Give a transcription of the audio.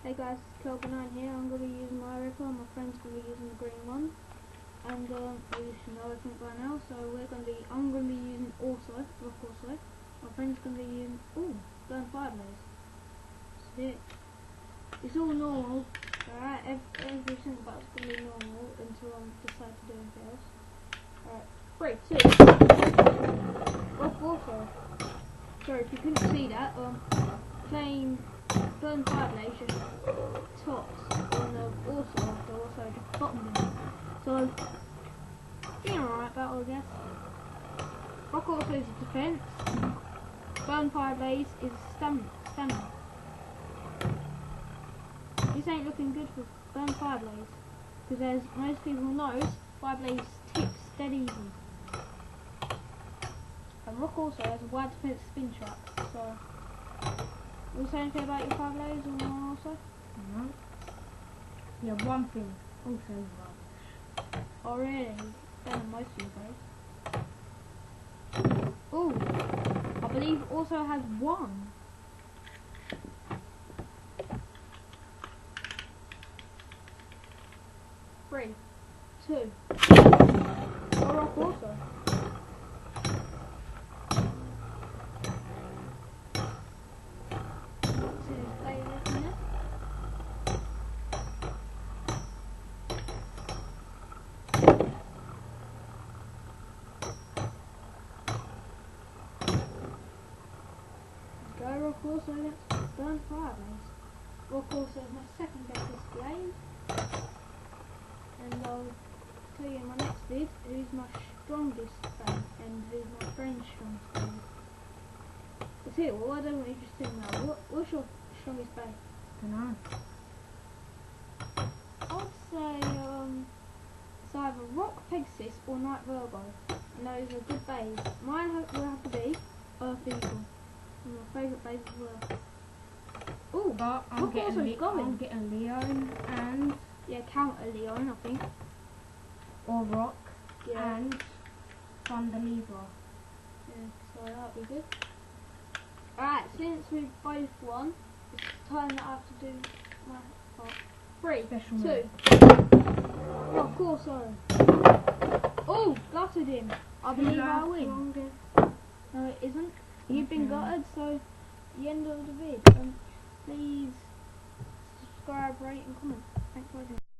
Hey guys, it's Kelvin9 here. I'm going to be using my Ripper, my friend's going to be using the green one. And you should know everything by now, so I'm going to be using Rock Also. My friend's going to be using, Burn Fireblaze. Sick. It's all normal, alright, everything about it's going to be normal until I decide to do anything else. Alright, 3, 2, Rock Also. Sorry if you couldn't see that, playing Burn Fireblaze just tops on the also just bottomed him. So, being alright battle, I guess. Rock Also is defense, Burn Fireblaze is stamina. This ain't looking good for Burn Fireblaze, because as most people know, Fireblaze ticks dead easy. And Rock Also has a wide defense spin trap, so... Will you say anything about your Fireblaze or one also? No. Yeah, one thing. Also rubbish. Oh really? Better than most of you guys. Ooh! I believe also has one. Three, 2. Oh, Rock Also. Rock Also against Burn Fireblaze. Rock Also is my second best display. And I'll tell you in my next vid who's my strongest fan and who's my friend's strongest fan. Let's hear it. Well, I don't want you just to know. What's your strongest bay? Dunno. I'd say it's either Rock Pegasus or Night Virgo. And those are good bays. Mine will have to be Earth Eagle. My favourite base as well. Ooh, But I'm getting Leon and... Yeah, counter Leon, I think. Or Rock. Yeah. And Thunder Libra. Yeah, so that'll be good. Alright, since we've both won, it's time that I have to do my part. 3, Special 2. Oh, of course so. Oh, gutted him. I believe I win. No, it isn't. You've been gutted, so the end of the vid. Please subscribe, rate and comment. Thanks for watching.